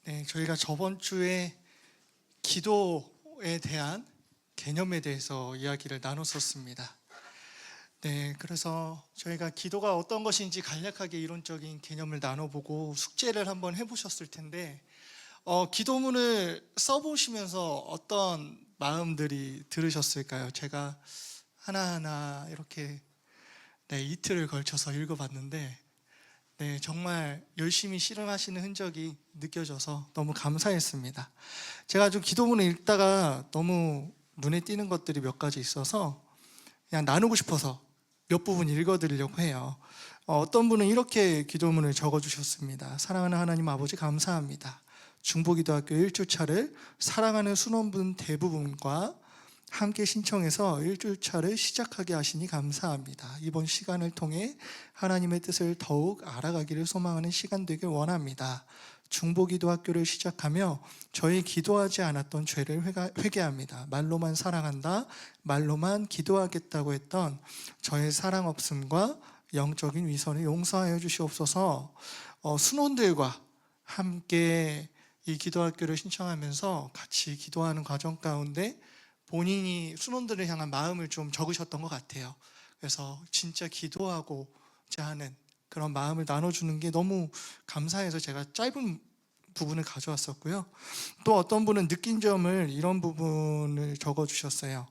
네, 저희가 저번 주에 기도에 대한 개념에 대해서 이야기를 나눴었습니다. 네, 그래서 저희가 기도가 어떤 것인지 간략하게 이론적인 개념을 나눠보고 숙제를 한번 해보셨을 텐데, 기도문을 써보시면서 어떤 마음들이 들으셨을까요? 제가 하나하나 이렇게 이틀을 걸쳐서 읽어봤는데, 정말 열심히 실행하시는 흔적이 느껴져서 너무 감사했습니다. 제가 좀 기도문을 읽다가 너무 눈에 띄는 것들이 몇 가지 있어서 그냥 나누고 싶어서 몇 부분 읽어드리려고 해요. 어떤 분은 이렇게 기도문을 적어주셨습니다. 사랑하는 하나님 아버지 감사합니다. 중보기도학교 1주차를 사랑하는 순원분 대부분과 함께 신청해서 1주차를 시작하게 하시니 감사합니다. 이번 시간을 통해 하나님의 뜻을 더욱 알아가기를 소망하는 시간 되길 원합니다. 중보기도학교를 시작하며 저희 기도하지 않았던 죄를 회개합니다. 말로만 사랑한다, 말로만 기도하겠다고 했던 저의 사랑 없음과 영적인 위선을 용서하여 주시옵소서. 순원들과 함께 이 기도학교를 신청하면서 같이 기도하는 과정 가운데 본인이 순원들을 향한 마음을 좀 적으셨던 것 같아요. 그래서 진짜 기도하고자 하는 그런 마음을 나눠주는 게 너무 감사해서 제가 짧은 부분을 가져왔었고요. 또 어떤 분은 느낀 점을 이런 부분을 적어주셨어요.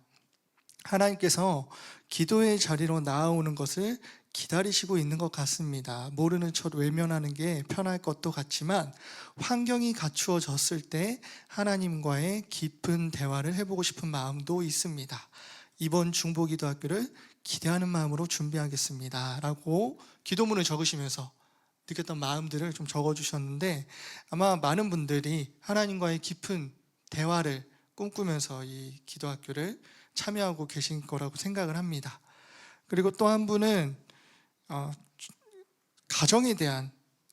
하나님께서 기도의 자리로 나아오는 것을 기다리시고 있는 것 같습니다. 모르는 척 외면하는 게 편할 것도 같지만 환경이 갖추어졌을 때 하나님과의 깊은 대화를 해보고 싶은 마음도 있습니다. 이번 중보기도학교를 기대하는 마음으로 준비하겠습니다 라고 기도문을 적으시면서 느꼈던 마음들을 좀 적어주셨는데, 아마 많은 분들이 하나님과의 깊은 대화를 꿈꾸면서 이 기도학교를 참여하고 계신 거라고 생각을 합니다. 그리고 또 한 분은 가정에 대한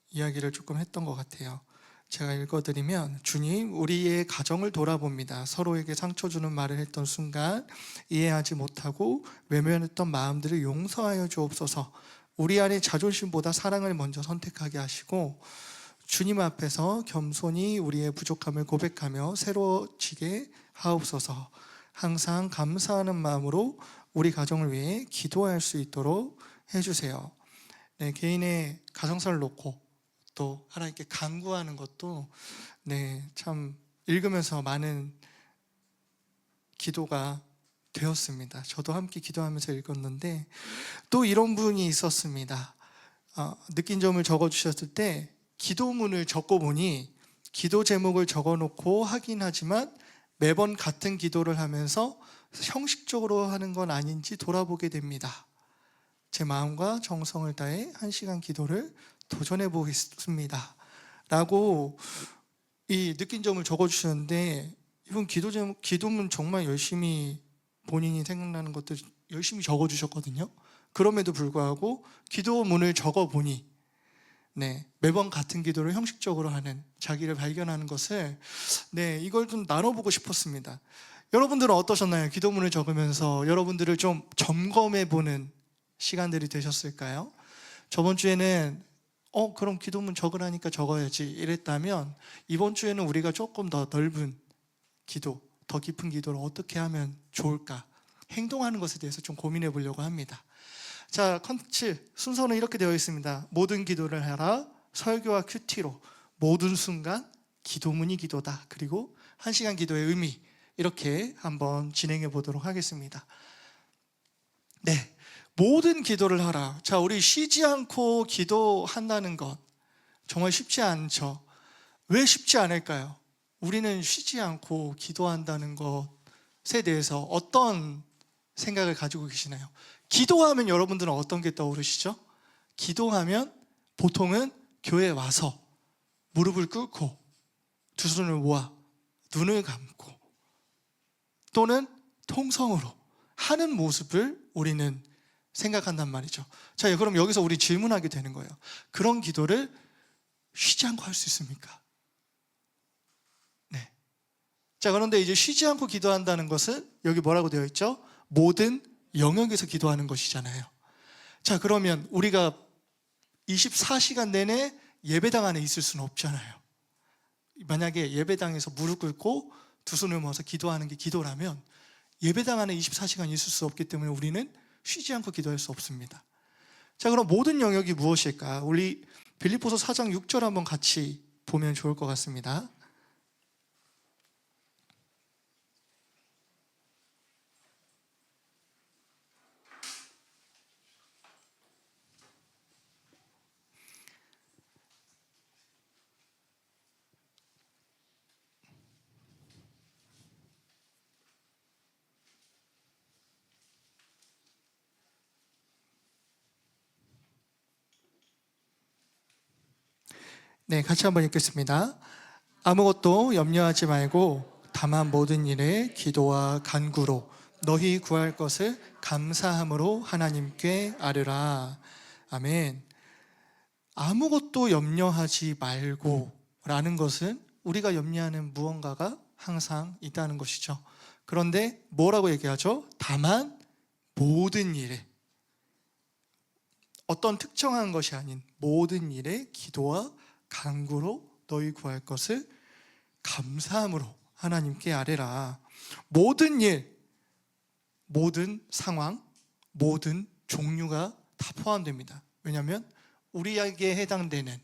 이야기를 조금 했던 것 같아요. 제가 읽어드리면, 주님, 우리의 가정을 돌아봅니다. 서로에게 상처 주는 말을 했던 순간 이해하지 못하고 외면했던 마음들을 용서하여 주옵소서. 우리 안에 자존심보다 사랑을 먼저 선택하게 하시고 주님 앞에서 겸손히 우리의 부족함을 고백하며 새로워지게 하옵소서. 항상 감사하는 마음으로 우리 가정을 위해 기도할 수 있도록 해주세요. 개인의 가정사를 놓고 또 하나님께 간구하는 것도 참 읽으면서 많은 기도가 되었습니다. 저도 함께 기도하면서 읽었는데 또 이런 분이 있었습니다. 느낀 점을 적어주셨을 때 기도문을 적어보니 기도 제목을 적어놓고 하긴 하지만 매번 같은 기도를 하면서 형식적으로 하는 건 아닌지 돌아보게 됩니다. 제 마음과 정성을 다해 1시간 기도를 도전해 보겠습니다 라고 이 느낀 점을 적어주셨는데, 이분 기도문 정말 열심히 본인이 생각나는 것들 열심히 적어주셨거든요. 그럼에도 불구하고 기도문을 적어보니 매번 같은 기도를 형식적으로 하는 자기를 발견하는 것을 이걸 좀 나눠보고 싶었습니다. 여러분들은 어떠셨나요? 기도문을 적으면서 여러분들을 좀 점검해보는 시간들이 되셨을까요? 저번 주에는 그럼 기도문 적으라니까 적어야지 이랬다면, 이번 주에는 우리가 조금 더 넓은 기도, 더 깊은 기도를 어떻게 하면 좋을까, 행동하는 것에 대해서 좀 고민해 보려고 합니다. 자, 컨텐츠 순서는 이렇게 되어 있습니다. 모든 기도를 하라, 설교와 큐티로, 모든 순간 기도문이 기도다, 그리고 1시간 기도의 의미, 이렇게 한번 진행해 보도록 하겠습니다. 모든 기도를 하라. 자, 우리 쉬지 않고 기도한다는 것 정말 쉽지 않죠. 왜 쉽지 않을까요? 우리는 쉬지 않고 기도한다는 것에 대해서 어떤 생각을 가지고 계시나요? 기도하면 여러분들은 어떤 게 떠오르시죠? 기도하면 보통은 교회에 와서 무릎을 꿇고 두 손을 모아 눈을 감고 또는 통성으로 하는 모습을 우리는 생각한단 말이죠. 자, 그럼 여기서 우리 질문하게 되는 거예요. 그런 기도를 쉬지 않고 할 수 있습니까? 자, 그런데 이제 쉬지 않고 기도한다는 것은 여기 뭐라고 되어 있죠? 모든 영역에서 기도하는 것이잖아요. 자, 그러면 우리가 24시간 내내 예배당 안에 있을 수는 없잖아요. 만약에 예배당에서 무릎 꿇고 두 손을 모아서 기도하는 게 기도라면 예배당 안에 24시간 있을 수 없기 때문에 우리는 쉬지 않고 기도할 수 없습니다. 자, 그럼 모든 영역이 무엇일까? 우리 빌립보서 4장 6절 한번 같이 보면 좋을 것 같습니다. 네, 같이 한번 읽겠습니다. 아무것도 염려하지 말고 다만 모든 일에 기도와 간구로 너희 구할 것을 감사함으로 하나님께 아뢰라. 아멘. 아무것도 염려하지 말고 라는 것은 우리가 염려하는 무언가가 항상 있다는 것이죠. 그런데 뭐라고 얘기하죠? 다만 모든 일에, 어떤 특정한 것이 아닌 모든 일에 기도와 간구로 너희 구할 것을 감사함으로 하나님께 아뢰라. 모든 일, 모든 상황, 모든 종류가 다 포함됩니다. 왜냐하면 우리에게 해당되는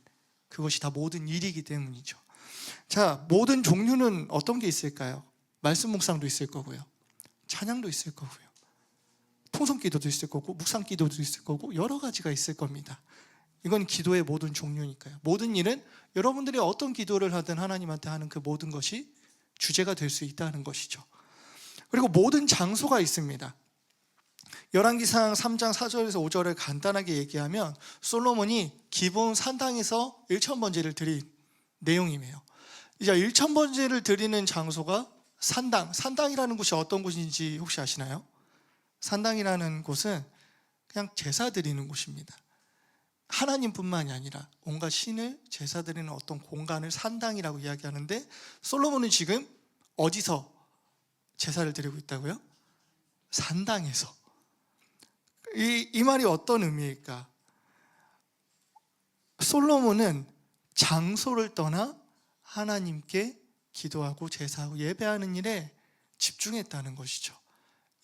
그것이 다 모든 일이기 때문이죠. 자, 모든 종류는 어떤 게 있을까요? 말씀 묵상도 있을 거고요, 찬양도 있을 거고요, 통성기도도 있을 거고, 묵상기도도 있을 거고, 여러 가지가 있을 겁니다. 이건 기도의 모든 종류니까요. 모든 일은 여러분들이 어떤 기도를 하든 하나님한테 하는 그 모든 것이 주제가 될 수 있다는 것이죠. 그리고 모든 장소가 있습니다. 열왕기상 3장 4절에서 5절을 간단하게 얘기하면 솔로몬이 기본 산당에서 1,000번제를 드린 내용이에요. 이제 1,000번제를 드리는 장소가 산당이라는 곳이 어떤 곳인지 혹시 아시나요? 산당이라는 곳은 그냥 제사 드리는 곳입니다. 하나님뿐만이 아니라 온갖 신을 제사 드리는 어떤 공간을 산당이라고 이야기하는데, 솔로몬은 지금 어디서 제사를 드리고 있다고요? 산당에서. 이 말이 어떤 의미일까? 솔로몬은 장소를 떠나 하나님께 기도하고 제사하고 예배하는 일에 집중했다는 것이죠.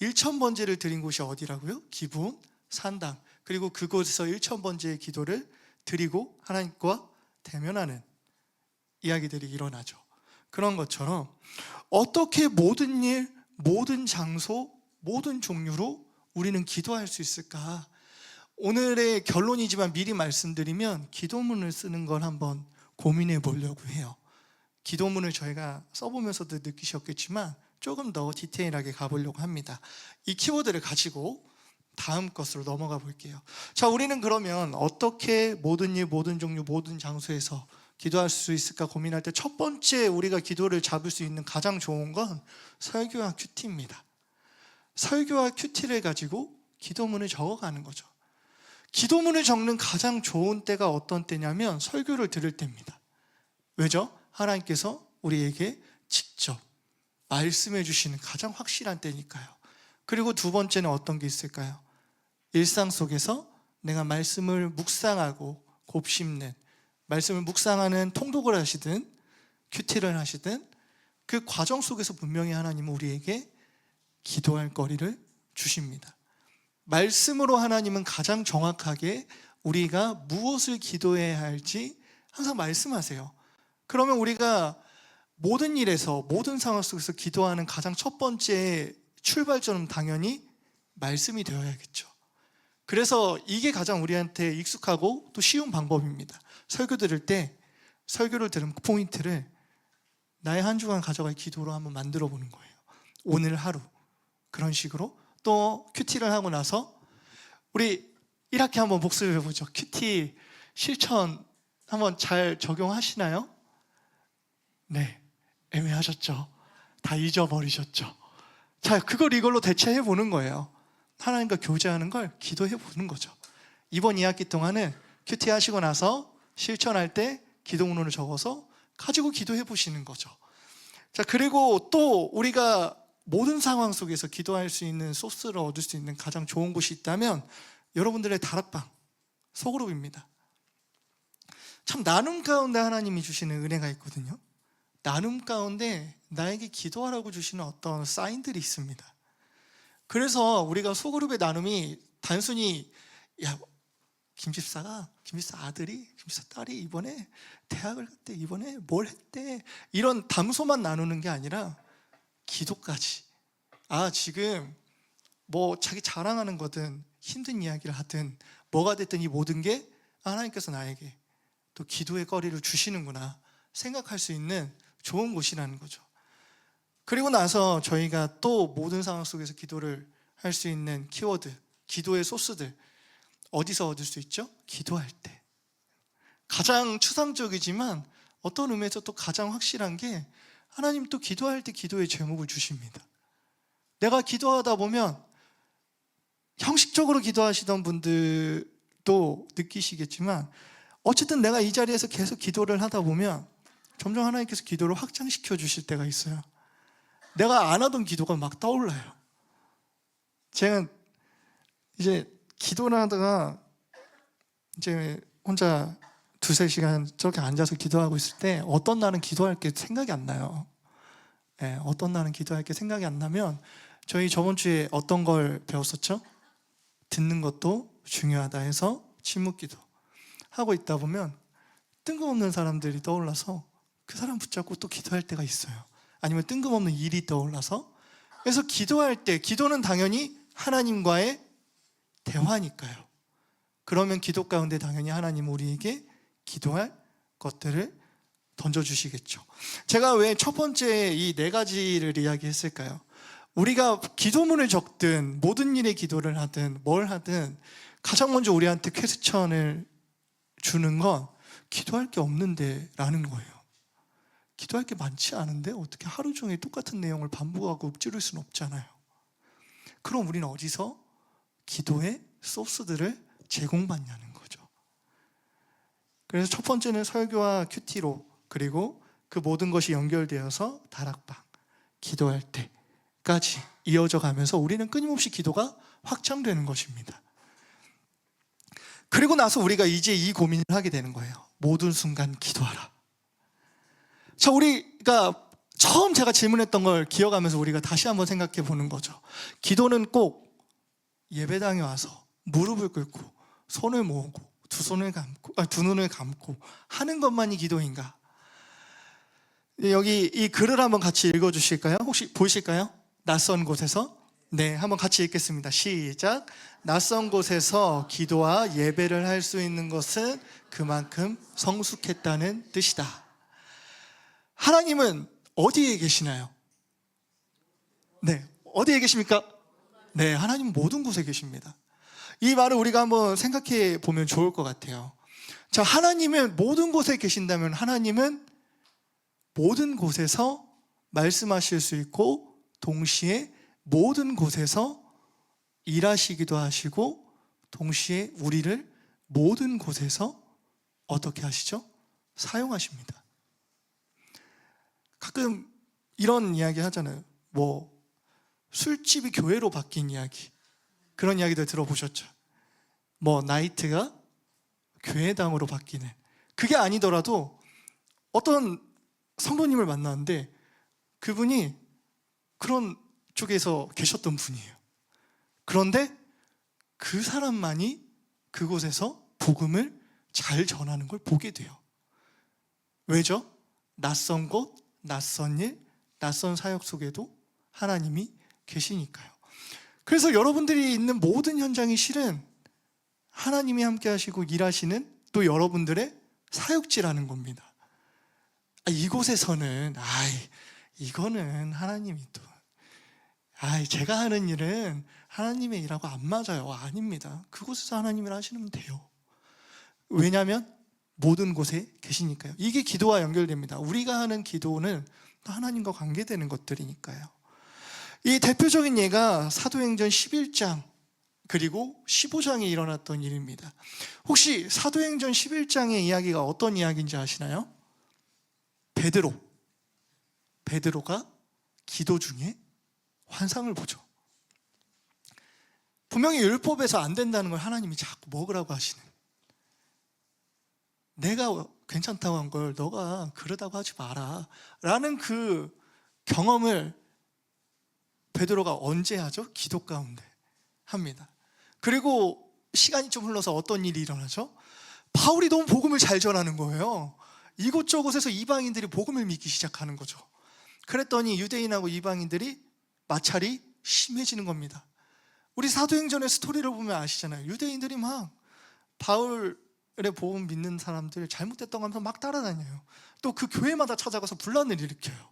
1,000번제를 드린 곳이 어디라고요? 기브온 산당. 그리고 그곳에서 1,000번제의 기도를 드리고 하나님과 대면하는 이야기들이 일어나죠. 그런 것처럼 어떻게 모든 일, 모든 장소, 모든 종류로 우리는 기도할 수 있을까? 오늘의 결론이지만 미리 말씀드리면 기도문을 쓰는 걸 한번 고민해 보려고 해요. 기도문을 저희가 써보면서도 느끼셨겠지만 조금 더 디테일하게 가보려고 합니다. 이 키워드를 가지고 다음 것으로 넘어가 볼게요. 자, 우리는 그러면 어떻게 모든 일, 모든 종류, 모든 장소에서 기도할 수 있을까 고민할 때 첫 번째 우리가 기도를 잡을 수 있는 가장 좋은 건 설교와 큐티입니다. 설교와 큐티를 가지고 기도문을 적어가는 거죠. 기도문을 적는 가장 좋은 때가 어떤 때냐면 설교를 들을 때입니다. 왜죠? 하나님께서 우리에게 직접 말씀해 주시는 가장 확실한 때니까요. 그리고 두 번째는 어떤 게 있을까요? 일상 속에서 내가 말씀을 묵상하고 곱씹는, 말씀을 묵상하는 통독을 하시든 큐티를 하시든 그 과정 속에서 분명히 하나님은 우리에게 기도할 거리를 주십니다. 말씀으로 하나님은 가장 정확하게 우리가 무엇을 기도해야 할지 항상 말씀하세요. 그러면 우리가 모든 일에서, 모든 상황 속에서 기도하는 가장 첫 번째 출발점은 당연히 말씀이 되어야겠죠. 그래서 이게 가장 우리한테 익숙하고 또 쉬운 방법입니다. 설교 들을 때 설교를 들은 포인트를 나의 한 주간 가져갈 기도로 한번 만들어 보는 거예요. 오늘 하루 그런 식으로. 또 큐티를 하고 나서 우리 1학기 한번 복습해 보죠. 큐티 실천 한번 잘 적용하시나요? 네, 애매하셨죠? 다 잊어버리셨죠? 자, 그걸 이걸로 대체해 보는 거예요. 하나님과 교제하는 걸 기도해 보는 거죠. 이번 2학기 동안은 큐티 하시고 나서 실천할 때 기도문을 적어서 가지고 기도해 보시는 거죠. 자, 그리고 또 우리가 모든 상황 속에서 기도할 수 있는 소스를 얻을 수 있는 가장 좋은 곳이 있다면 여러분들의 다락방, 소그룹입니다. 참 나눔 가운데 하나님이 주시는 은혜가 있거든요. 나눔 가운데 나에게 기도하라고 주시는 어떤 사인들이 있습니다. 그래서 우리가 소그룹의 나눔이 단순히 야, 김집사 아들이, 김집사 딸이 이번에 대학을 갔대, 이번에 뭘 했대, 이런 담소만 나누는 게 아니라 기도까지. 지금 뭐 자기 자랑하는 거든 힘든 이야기를 하든 뭐가 됐든 이 모든 게 하나님께서 나에게 또 기도의 거리를 주시는구나 생각할 수 있는 좋은 곳이라는 거죠. 그리고 나서 저희가 또 모든 상황 속에서 기도를 할 수 있는 키워드, 기도의 소스들 어디서 얻을 수 있죠? 기도할 때. 가장 추상적이지만 어떤 의미에서 또 가장 확실한 게 하나님 또 기도할 때 기도의 제목을 주십니다. 내가 기도하다 보면 형식적으로 기도하시던 분들도 느끼시겠지만 어쨌든 내가 이 자리에서 계속 기도를 하다 보면 점점 하나님께서 기도를 확장시켜 주실 때가 있어요. 내가 안 하던 기도가 막 떠올라요. 제가 이제 기도를 하다가 이제 혼자 2-3시간 저렇게 앉아서 기도하고 있을 때 어떤 날은 기도할 게 생각이 안 나요. 어떤 날은 기도할 게 생각이 안 나면 저희 저번 주에 어떤 걸 배웠었죠? 듣는 것도 중요하다 해서 침묵기도 하고 있다 보면 뜬금없는 사람들이 떠올라서 그 사람 붙잡고 또 기도할 때가 있어요. 아니면 뜬금없는 일이 떠올라서. 그래서 기도할 때, 기도는 당연히 하나님과의 대화니까요. 그러면 기도 가운데 당연히 하나님 우리에게 기도할 것들을 던져주시겠죠. 제가 왜 첫 번째 이 4가지를 이야기했을까요? 우리가 기도문을 적든 모든 일에 기도를 하든 뭘 하든 가장 먼저 우리한테 퀘스천을 주는 건 기도할 게 없는데 라는 거예요. 기도할 게 많지 않은데 어떻게 하루 종일 똑같은 내용을 반복하고 읊조릴 수는 없잖아요. 그럼 우리는 어디서 기도의 소스들을 제공받냐는 거죠. 그래서 첫 번째는 설교와 큐티로, 그리고 그 모든 것이 연결되어서 다락방, 기도할 때까지 이어져 가면서 우리는 끊임없이 기도가 확장되는 것입니다. 그리고 나서 우리가 이제 이 고민을 하게 되는 거예요. 모든 순간 기도하라. 자, 우리가 처음 제가 질문했던 걸 기억하면서 우리가 다시 한번 생각해 보는 거죠. 기도는 꼭 예배당에 와서 무릎을 꿇고 손을 모으고 두 눈을 감고 하는 것만이 기도인가? 여기 이 글을 한번 같이 읽어주실까요? 혹시 보이실까요? 낯선 곳에서. 네, 한번 같이 읽겠습니다. 시작. 낯선 곳에서 기도와 예배를 할 수 있는 것은 그만큼 성숙했다는 뜻이다. 하나님은 어디에 계시나요? 네, 어디에 계십니까? 네, 하나님은 모든 곳에 계십니다. 이 말을 우리가 한번 생각해 보면 좋을 것 같아요. 자, 하나님은 모든 곳에 계신다면 하나님은 모든 곳에서 말씀하실 수 있고 동시에 모든 곳에서 일하시기도 하시고 동시에 우리를 모든 곳에서 어떻게 하시죠? 사용하십니다. 가끔 이런 이야기 하잖아요. 뭐 술집이 교회로 바뀐 이야기, 그런 이야기들 들어보셨죠? 뭐 나이트가 교회당으로 바뀌는, 그게 아니더라도 어떤 성도님을 만났는데 그분이 그런 쪽에서 계셨던 분이에요. 그런데 그 사람만이 그곳에서 복음을 잘 전하는 걸 보게 돼요. 왜죠? 낯선 곳, 낯선 일, 낯선 사역 속에도 하나님이 계시니까요. 그래서 여러분들이 있는 모든 현장이 실은 하나님이 함께 하시고 일하시는 또 여러분들의 사역지라는 겁니다. 이곳에서는 이거는 하나님이 또 제가 하는 일은 하나님의 일하고 안 맞아요. 아닙니다. 그곳에서 하나님을 하시면 돼요. 왜냐하면 모든 곳에 계시니까요. 이게 기도와 연결됩니다. 우리가 하는 기도는 하나님과 관계되는 것들이니까요. 이 대표적인 예가 사도행전 11장 그리고 15장에 일어났던 일입니다. 혹시 사도행전 11장의 이야기가 어떤 이야기인지 아시나요? 베드로가 기도 중에 환상을 보죠. 분명히 율법에서 안 된다는 걸 하나님이 자꾸 먹으라고 하시는, 내가 괜찮다고 한 걸 너가 그러다고 하지 마라 라는 그 경험을 베드로가 언제 하죠? 기도 가운데 합니다. 그리고 시간이 좀 흘러서 어떤 일이 일어나죠? 바울이 너무 복음을 잘 전하는 거예요. 이곳저곳에서 이방인들이 복음을 믿기 시작하는 거죠. 그랬더니 유대인하고 이방인들이 마찰이 심해지는 겁니다. 우리 사도행전의 스토리를 보면 아시잖아요. 유대인들이 막 바울의 복음 믿는 사람들 잘못됐다고 하면서 막 따라다녀요. 또 그 교회마다 찾아가서 분란을 일으켜요.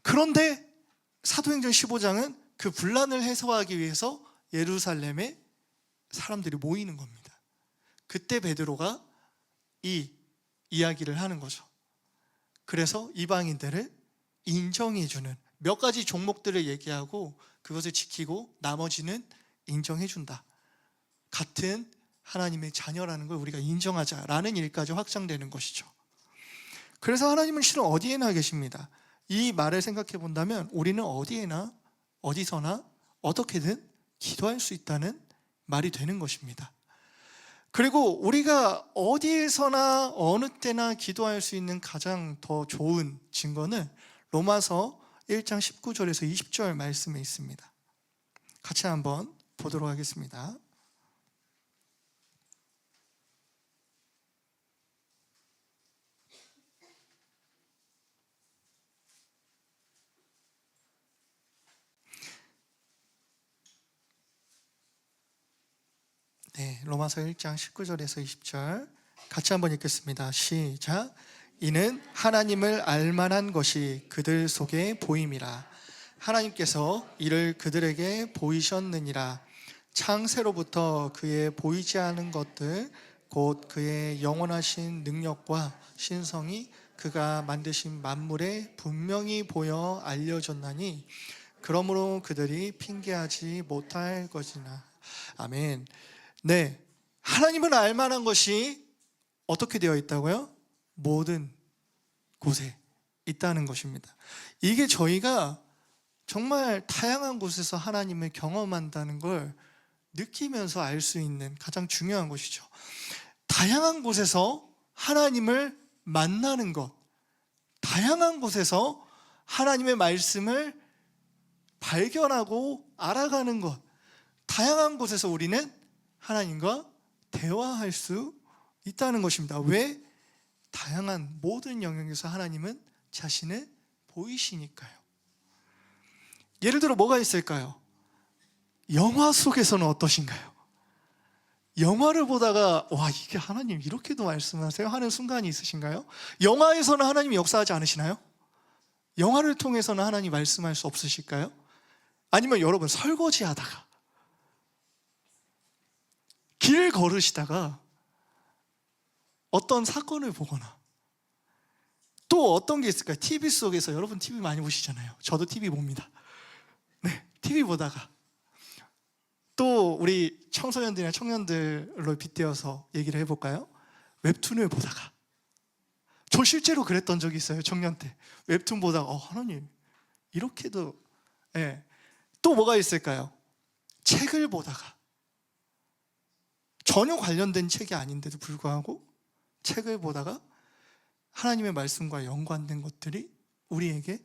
그런데 사도행전 15장은 그 분란을 해소하기 위해서 예루살렘에 사람들이 모이는 겁니다. 그때 베드로가 이 이야기를 하는 거죠. 그래서 이방인들을 인정해주는 몇 가지 종목들을 얘기하고 그것을 지키고 나머지는 인정해준다. 같은 하나님의 자녀라는 걸 우리가 인정하자라는 일까지 확장되는 것이죠. 그래서 하나님은 실은 어디에나 계십니다. 이 말을 생각해 본다면 우리는 어디에나 어디서나 어떻게든 기도할 수 있다는 말이 되는 것입니다. 그리고 우리가 어디에서나 어느 때나 기도할 수 있는 가장 더 좋은 증거는 로마서 1장 19절에서 20절 말씀에 있습니다. 같이 한번 보도록 하겠습니다. 네, 로마서 1장 19절에서 20절 같이 한번 읽겠습니다. 시작. 이는 하나님을 알만한 것이 그들 속에 보임이라. 하나님께서 이를 그들에게 보이셨느니라. 창세로부터 그의 보이지 않은 것들 곧 그의 영원하신 능력과 신성이 그가 만드신 만물에 분명히 보여 알려졌나니 그러므로 그들이 핑계하지 못할 것이나. 아멘. 네, 하나님을 알만한 것이 어떻게 되어 있다고요? 모든 곳에 있다는 것입니다. 이게 저희가 정말 다양한 곳에서 하나님을 경험한다는 걸 느끼면서 알 수 있는 가장 중요한 것이죠. 다양한 곳에서 하나님을 만나는 것, 다양한 곳에서 하나님의 말씀을 발견하고 알아가는 것, 다양한 곳에서 우리는 하나님과 대화할 수 있다는 것입니다. 왜? 다양한 모든 영역에서 하나님은 자신을 보이시니까요. 예를 들어 뭐가 있을까요? 영화 속에서는 어떠신가요? 영화를 보다가 와, 이게 하나님 이렇게도 말씀하세요? 하는 순간이 있으신가요? 영화에서는 하나님이 역사하지 않으시나요? 영화를 통해서는 하나님 말씀할 수 없으실까요? 아니면 여러분 설거지하다가 길 걸으시다가 어떤 사건을 보거나 또 어떤 게 있을까요? TV 속에서 여러분 TV 많이 보시잖아요. 저도 TV 봅니다. 네, TV 보다가 또 우리 청소년들이나 청년들로 빗대어서 얘기를 해볼까요? 웹툰을 보다가 저 실제로 그랬던 적이 있어요. 청년 때 웹툰 보다가 하나님 이렇게도. 네. 또 뭐가 있을까요? 책을 보다가 전혀 관련된 책이 아닌데도 불구하고 책을 보다가 하나님의 말씀과 연관된 것들이 우리에게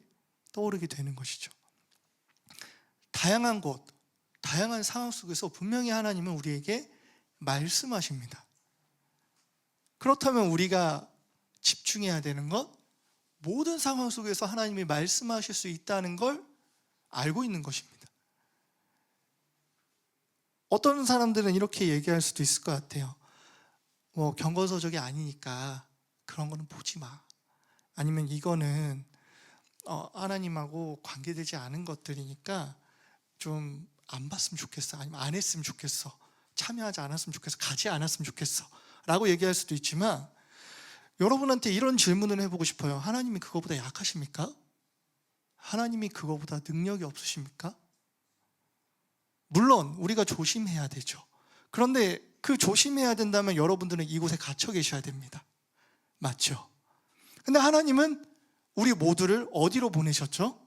떠오르게 되는 것이죠. 다양한 곳, 다양한 상황 속에서 분명히 하나님은 우리에게 말씀하십니다. 그렇다면 우리가 집중해야 되는 것, 모든 상황 속에서 하나님이 말씀하실 수 있다는 걸 알고 있는 것입니다. 어떤 사람들은 이렇게 얘기할 수도 있을 것 같아요. 경건서적이 아니니까 그런 거는 보지 마. 아니면 이거는 하나님하고 관계되지 않은 것들이니까 좀 안 봤으면 좋겠어. 아니면 안 했으면 좋겠어. 참여하지 않았으면 좋겠어. 가지 않았으면 좋겠어. 라고 얘기할 수도 있지만 여러분한테 이런 질문을 해보고 싶어요. 하나님이 그거보다 약하십니까? 하나님이 그거보다 능력이 없으십니까? 물론 우리가 조심해야 되죠. 그런데 그 조심해야 된다면 여러분들은 이곳에 갇혀 계셔야 됩니다. 맞죠? 근데 하나님은 우리 모두를 어디로 보내셨죠?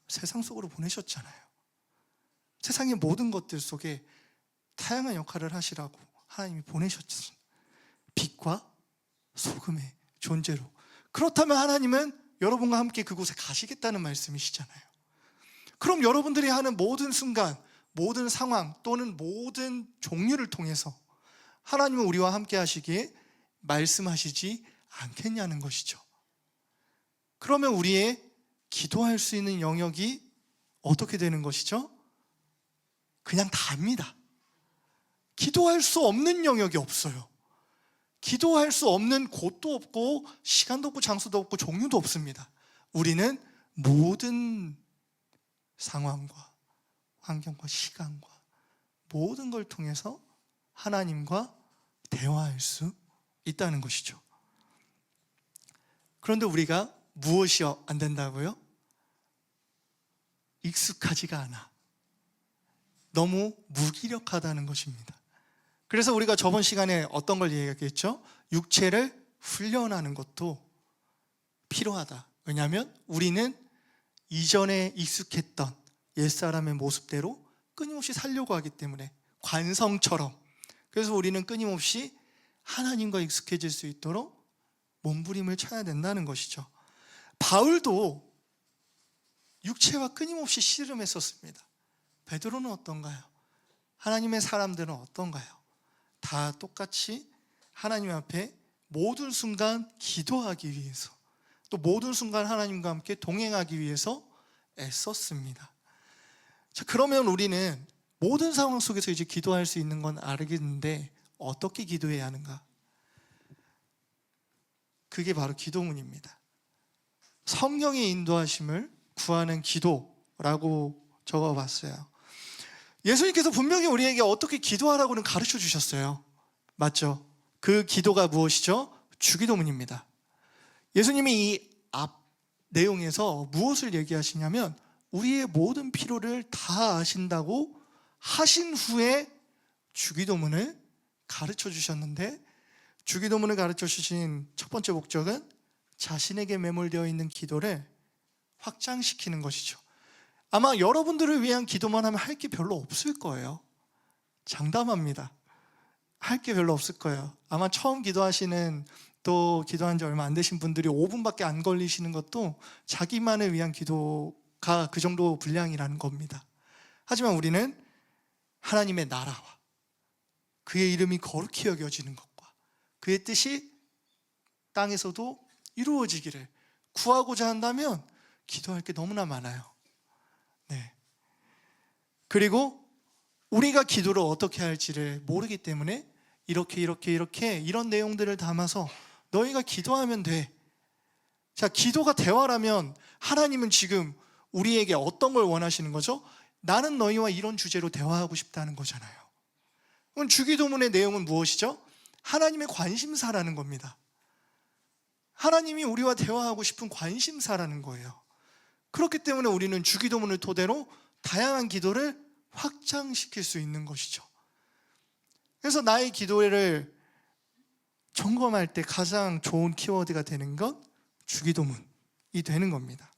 세상 속으로 보내셨잖아요. 세상의 모든 것들 속에 다양한 역할을 하시라고 하나님이 보내셨죠. 빛과 소금의 존재로. 그렇다면 하나님은 여러분과 함께 그곳에 가시겠다는 말씀이시잖아요. 그럼 여러분들이 하는 모든 순간, 모든 상황 또는 모든 종류를 통해서 하나님은 우리와 함께 하시기에 말씀하시지 않겠냐는 것이죠. 그러면 우리의 기도할 수 있는 영역이 어떻게 되는 것이죠? 그냥 답니다. 기도할 수 없는 영역이 없어요. 기도할 수 없는 곳도 없고 시간도 없고 장소도 없고 종류도 없습니다. 우리는 모든 상황과 환경과 시간과 모든 걸 통해서 하나님과 대화할 수 있다는 것이죠. 그런데 우리가 무엇이 안 된다고요? 익숙하지가 않아. 너무 무기력하다는 것입니다. 그래서 우리가 저번 시간에 어떤 걸 얘기했죠? 육체를 훈련하는 것도 필요하다. 왜냐하면 우리는 이전에 익숙했던 옛사람의 모습대로 끊임없이 살려고 하기 때문에, 관성처럼. 그래서 우리는 끊임없이 하나님과 익숙해질 수 있도록 몸부림을 쳐야 된다는 것이죠. 바울도 육체와 끊임없이 씨름했었습니다. 베드로는 어떤가요? 하나님의 사람들은 어떤가요? 다 똑같이 하나님 앞에 모든 순간 기도하기 위해서, 또 모든 순간 하나님과 함께 동행하기 위해서 애썼습니다. 자, 그러면 우리는 모든 상황 속에서 이제 기도할 수 있는 건 알겠는데 어떻게 기도해야 하는가? 그게 바로 기도문입니다. 성령의 인도하심을 구하는 기도라고 적어봤어요. 예수님께서 분명히 우리에게 어떻게 기도하라고는 가르쳐 주셨어요. 맞죠? 그 기도가 무엇이죠? 주기도문입니다. 예수님이 이 앞 내용에서 무엇을 얘기하시냐면 우리의 모든 필요를 다 아신다고 하신 후에 주기도문을 가르쳐 주셨는데, 주기도문을 가르쳐 주신 첫 번째 목적은 자신에게 매몰되어 있는 기도를 확장시키는 것이죠. 아마 여러분들을 위한 기도만 하면 할 게 별로 없을 거예요. 장담합니다. 할 게 별로 없을 거예요. 아마 처음 기도하시는, 또 기도한 지 얼마 안 되신 분들이 5분밖에 안 걸리시는 것도 자기만을 위한 기도가 그 정도 분량이라는 겁니다. 하지만 우리는 하나님의 나라와 그의 이름이 거룩히 여겨지는 것과 그의 뜻이 땅에서도 이루어지기를 구하고자 한다면 기도할 게 너무나 많아요. 네. 그리고 우리가 기도를 어떻게 할지를 모르기 때문에 이렇게 이런 내용들을 담아서 너희가 기도하면 돼. 자, 기도가 대화라면 하나님은 지금 우리에게 어떤 걸 원하시는 거죠? 나는 너희와 이런 주제로 대화하고 싶다는 거잖아요. 그럼 주기도문의 내용은 무엇이죠? 하나님의 관심사라는 겁니다. 하나님이 우리와 대화하고 싶은 관심사라는 거예요. 그렇기 때문에 우리는 주기도문을 토대로 다양한 기도를 확장시킬 수 있는 것이죠. 그래서 나의 기도를 점검할 때 가장 좋은 키워드가 되는 건 주기도문이 되는 겁니다.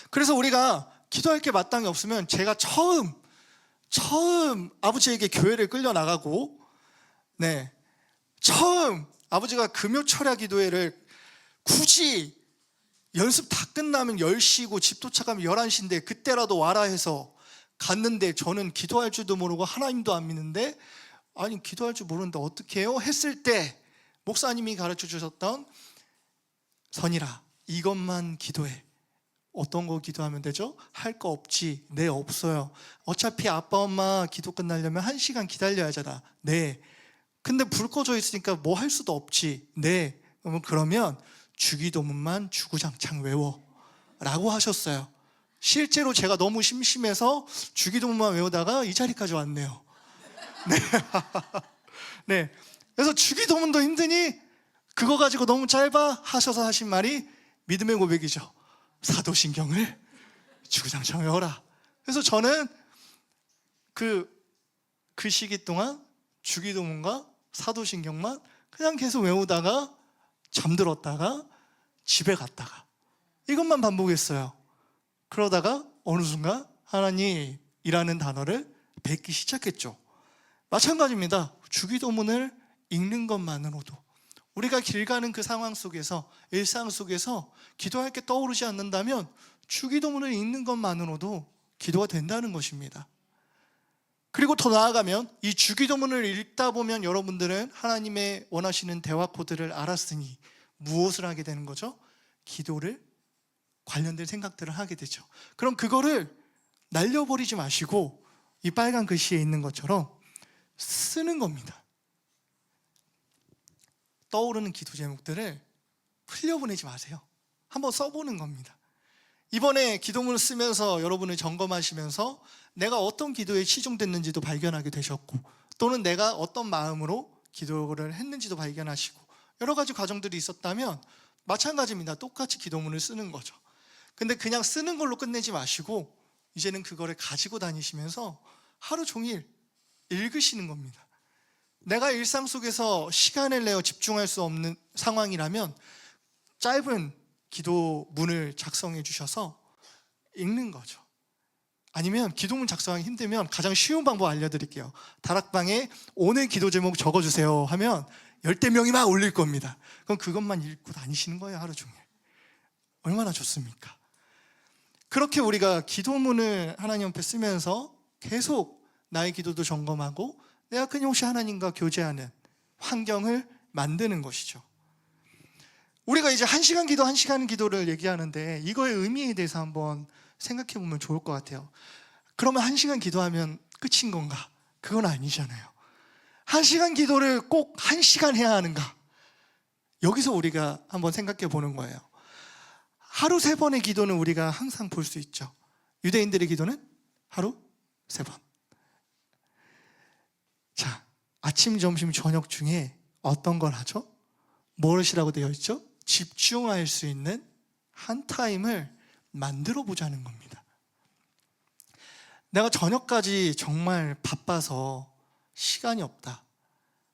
그래서 우리가 기도할 게 마땅히 없으면, 제가 처음 아버지에게 교회를 끌려나가고, 처음 아버지가 금요철야 기도회를 굳이 연습 다 끝나면 10시고 집 도착하면 11시인데 그때라도 와라 해서 갔는데, 저는 기도할 줄도 모르고 하나님도 안 믿는데, 아니 기도할 줄 모르는데 어떻게 해요? 했을 때 목사님이 가르쳐 주셨던, 선이라 이것만 기도해. 어떤 거 기도하면 되죠? 할 거 없지? 네, 없어요. 어차피 아빠 엄마 기도 끝나려면 1시간 기다려야 하잖아. 네. 근데 불 꺼져 있으니까 뭐 할 수도 없지. 네. 그러면 주기도문만 주구장창 외워 라고 하셨어요. 실제로 제가 너무 심심해서 주기도문만 외우다가 이 자리까지 왔네요. 네. 네. 그래서 주기도문도 힘드니 그거 가지고 너무 짧아 하셔서 하신 말이 믿음의 고백이죠. 사도신경을 주구장창 외워라. 그래서 저는 그 시기 동안 주기도문과 사도신경만 그냥 계속 외우다가 잠들었다가 집에 갔다가 이것만 반복했어요. 그러다가 어느 순간 하나님이라는 단어를 뱉기 시작했죠. 마찬가지입니다. 주기도문을 읽는 것만으로도, 우리가 길 가는 그 상황 속에서, 일상 속에서 기도할 게 떠오르지 않는다면 주기도문을 읽는 것만으로도 기도가 된다는 것입니다. 그리고 더 나아가면 이 주기도문을 읽다 보면 여러분들은 하나님의 원하시는 대화 코드를 알았으니 무엇을 하게 되는 거죠? 기도를 관련된 생각들을 하게 되죠. 그럼 그거를 날려버리지 마시고 이 빨간 글씨에 있는 것처럼 쓰는 겁니다. 떠오르는 기도 제목들을 흘려보내지 마세요. 한번 써보는 겁니다. 이번에 기도문을 쓰면서 여러분을 점검하시면서 내가 어떤 기도에 치중됐는지도 발견하게 되셨고, 또는 내가 어떤 마음으로 기도를 했는지도 발견하시고, 여러 가지 과정들이 있었다면 마찬가지입니다. 똑같이 기도문을 쓰는 거죠. 근데 그냥 쓰는 걸로 끝내지 마시고 이제는 그거를 가지고 다니시면서 하루 종일 읽으시는 겁니다. 내가 일상 속에서 시간을 내어 집중할 수 없는 상황이라면 짧은 기도문을 작성해 주셔서 읽는 거죠. 아니면 기도문 작성하기 힘들면 가장 쉬운 방법 알려드릴게요. 다락방에 오늘 기도 제목 적어주세요 하면 10명이 막 올릴 겁니다. 그럼 그것만 읽고 다니시는 거예요, 하루 종일. 얼마나 좋습니까? 그렇게 우리가 기도문을 하나님 앞에 쓰면서 계속 나의 기도도 점검하고 내가 끊임없이 하나님과 교제하는 환경을 만드는 것이죠. 우리가 이제 1시간 기도, 1시간 기도를 얘기하는데 이거의 의미에 대해서 한번 생각해 보면 좋을 것 같아요. 그러면 1시간 기도하면 끝인 건가? 그건 아니잖아요. 1시간 기도를 꼭 1시간 해야 하는가? 여기서 우리가 한번 생각해 보는 거예요. 하루 3번의 기도는 우리가 항상 볼 수 있죠. 유대인들의 기도는 하루 3번. 자, 아침, 점심, 저녁 중에 어떤 걸 하죠? 무엇이라고 되어 있죠? 집중할 수 있는 한 타임을 만들어 보자는 겁니다. 내가 저녁까지 정말 바빠서 시간이 없다.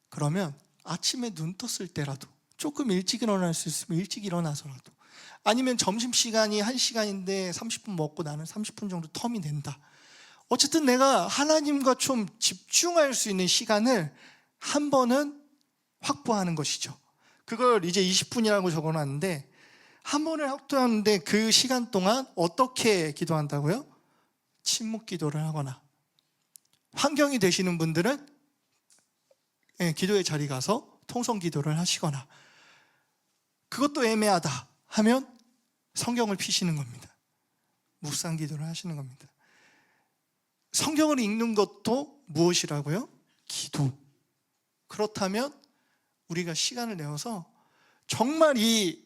그러면 아침에 눈 떴을 때라도 조금 일찍 일어날 수 있으면 일찍 일어나서라도, 아니면 점심시간이 1시간인데 30분 먹고 나는 30분 정도 텀이 된다. 어쨌든 내가 하나님과 좀 집중할 수 있는 시간을 한 번은 확보하는 것이죠. 그걸 이제 20분이라고 적어놨는데, 한 번을 확보하는데 그 시간 동안 어떻게 기도한다고요? 침묵 기도를 하거나, 환경이 되시는 분들은 기도의 자리 가서 통성 기도를 하시거나, 그것도 애매하다 하면 성경을 피시는 겁니다. 묵상 기도를 하시는 겁니다. 성경을 읽는 것도 무엇이라고요? 기도. 그렇다면 우리가 시간을 내어서 정말 이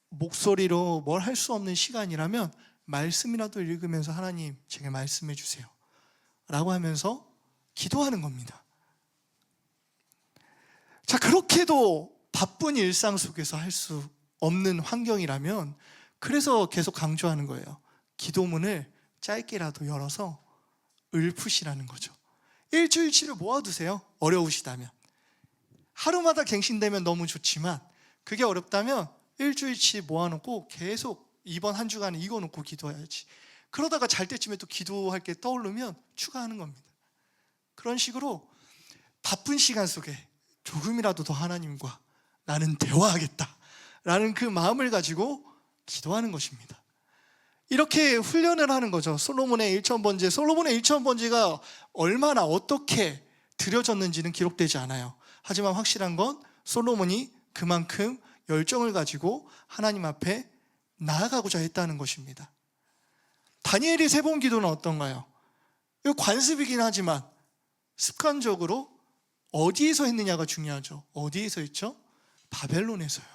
목소리로 뭘 할 수 없는 시간이라면 말씀이라도 읽으면서 하나님 제게 말씀해 주세요 라고 하면서 기도하는 겁니다. 자, 그렇게도 바쁜 일상 속에서 할 수 없는 환경이라면, 그래서 계속 강조하는 거예요. 기도문을 짧게라도 열어서 읊으시라는 거죠. 일주일치를 모아두세요. 어려우시다면. 하루마다 갱신되면 너무 좋지만 그게 어렵다면 일주일치 모아놓고 계속 이번 한 주간에 이거 놓고 기도해야지. 그러다가 잘 때쯤에 또 기도할 게 떠오르면 추가하는 겁니다. 그런 식으로 바쁜 시간 속에 조금이라도 더 하나님과 나는 대화하겠다 라는 그 마음을 가지고 기도하는 것입니다. 이렇게 훈련을 하는 거죠. 솔로몬의 1000번제. 솔로몬의 1000번제가 얼마나 어떻게 드려졌는지는 기록되지 않아요. 하지만 확실한 건 솔로몬이 그만큼 열정을 가지고 하나님 앞에 나아가고자 했다는 것입니다. 다니엘의 3번 기도는 어떤가요? 이거 관습이긴 하지만 습관적으로 어디에서 했느냐가 중요하죠. 어디에서 했죠? 바벨론에서요.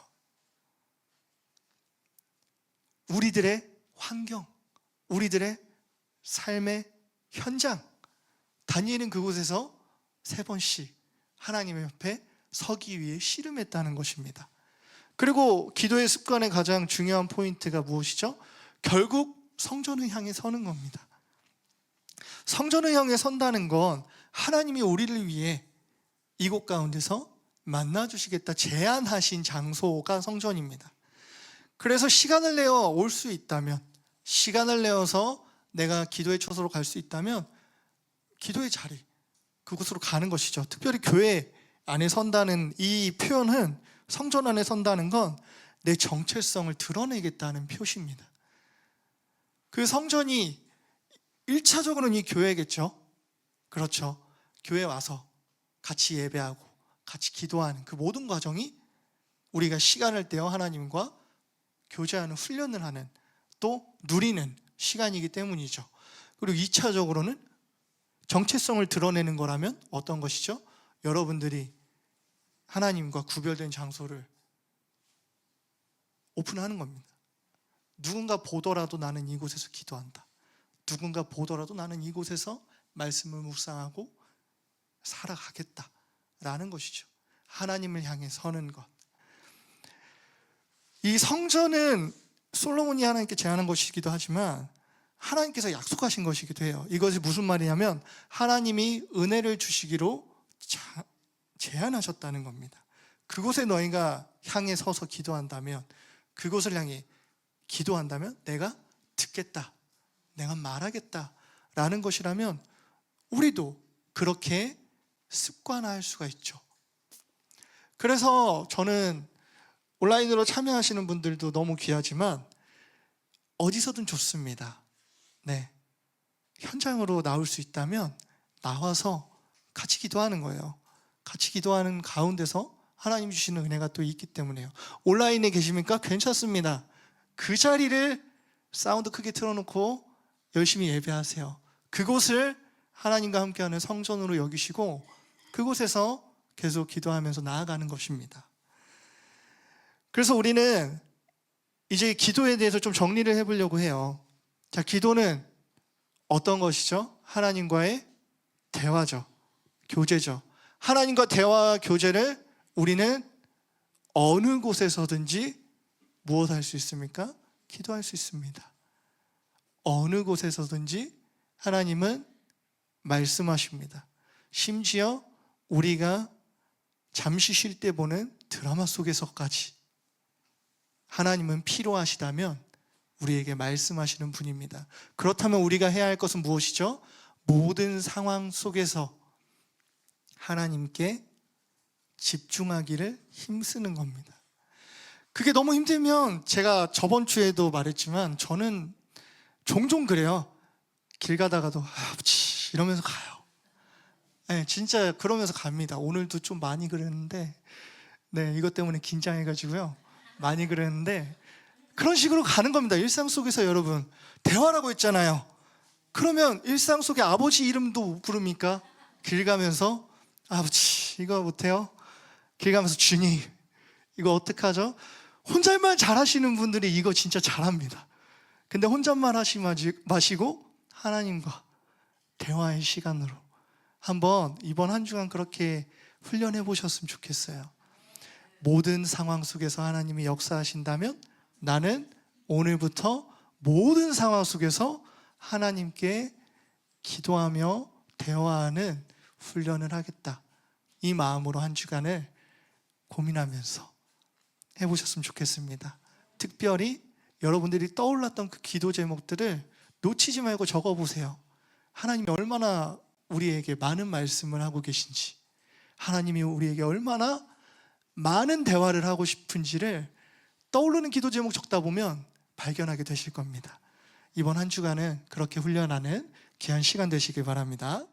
우리들의 환경, 우리들의 삶의 현장, 다니엘은 그곳에서 3번씩 하나님 옆에 서기 위해 씨름했다는 것입니다. 그리고 기도의 습관의 가장 중요한 포인트가 무엇이죠? 결국 성전을 향해 서는 겁니다. 성전을 향해 선다는 건 하나님이 우리를 위해 이곳 가운데서 만나주시겠다 제안하신 장소가 성전입니다. 그래서 시간을 내어 올 수 있다면, 시간을 내어서 내가 기도의 처소로 갈 수 있다면 기도의 자리, 그곳으로 가는 것이죠. 특별히 교회 안에 선다는 이 표현은 성전 안에 선다는 건 내 정체성을 드러내겠다는 표시입니다. 그 성전이 1차적으로는 이 교회겠죠. 그렇죠. 교회 와서 같이 예배하고 같이 기도하는 그 모든 과정이 우리가 시간을 떼어 하나님과 교제하는, 훈련을 하는, 또 누리는 시간이기 때문이죠. 그리고 2차적으로는 정체성을 드러내는 거라면 어떤 것이죠? 여러분들이 하나님과 구별된 장소를 오픈하는 겁니다. 누군가 보더라도 나는 이곳에서 기도한다. 누군가 보더라도 나는 이곳에서 말씀을 묵상하고 살아가겠다라는 것이죠. 하나님을 향해 서는 것. 이 성전은 솔로몬이 하나님께 제안한 것이기도 하지만 하나님께서 약속하신 것이기도 해요. 이것이 무슨 말이냐면 하나님이 은혜를 주시기로 제안하셨다는 겁니다. 그곳에 너희가 향해 서서 기도한다면, 그곳을 향해 기도한다면 내가 듣겠다, 내가 말하겠다 라는 것이라면 우리도 그렇게 습관화할 수가 있죠. 그래서 저는 온라인으로 참여하시는 분들도 너무 귀하지만 어디서든 좋습니다. 네, 현장으로 나올 수 있다면 나와서 같이 기도하는 거예요. 같이 기도하는 가운데서 하나님 주시는 은혜가 또 있기 때문에요. 온라인에 계십니까? 괜찮습니다. 그 자리를 사운드 크게 틀어놓고 열심히 예배하세요. 그곳을 하나님과 함께하는 성전으로 여기시고 그곳에서 계속 기도하면서 나아가는 것입니다. 그래서 우리는 이제 기도에 대해서 좀 정리를 해보려고 해요. 자, 기도는 어떤 것이죠? 하나님과의 대화죠. 교제죠. 하나님과 대화와 교제를 우리는 어느 곳에서든지 무엇할 수 있습니까? 기도할 수 있습니다. 어느 곳에서든지 하나님은 말씀하십니다. 심지어 우리가 잠시 쉴 때 보는 드라마 속에서까지 하나님은 필요하시다면 우리에게 말씀하시는 분입니다. 그렇다면 우리가 해야 할 것은 무엇이죠? 모든 상황 속에서 하나님께 집중하기를 힘쓰는 겁니다. 그게 너무 힘들면 제가 저번 주에도 말했지만 저는 종종 그래요. 길 가다가도 아버지 이러면서 가요. 네, 진짜 그러면서 갑니다. 오늘도 좀 많이 그랬는데 네, 이것 때문에 긴장해가지고요. 많이 그랬는데 그런 식으로 가는 겁니다. 일상 속에서 여러분 대화라고 했잖아요. 그러면 일상 속에 아버지 이름도 못 부릅니까? 길 가면서 아버지 이거 못해요? 길 가면서 주님 이거 어떡하죠? 혼잣말 잘하시는 분들이 이거 진짜 잘합니다. 근데 혼잣말 하시 마시고 하나님과 대화의 시간으로 한번 이번 한 주간 그렇게 훈련해 보셨으면 좋겠어요. 모든 상황 속에서 하나님이 역사하신다면 나는 오늘부터 모든 상황 속에서 하나님께 기도하며 대화하는 훈련을 하겠다. 이 마음으로 한 주간을 고민하면서 해보셨으면 좋겠습니다. 특별히 여러분들이 떠올랐던 그 기도 제목들을 놓치지 말고 적어보세요. 하나님이 얼마나 우리에게 많은 말씀을 하고 계신지, 하나님이 우리에게 얼마나 많은 대화를 하고 싶은지를 떠오르는 기도 제목 적다 보면 발견하게 되실 겁니다. 이번 한 주간은 그렇게 훈련하는 귀한 시간 되시길 바랍니다.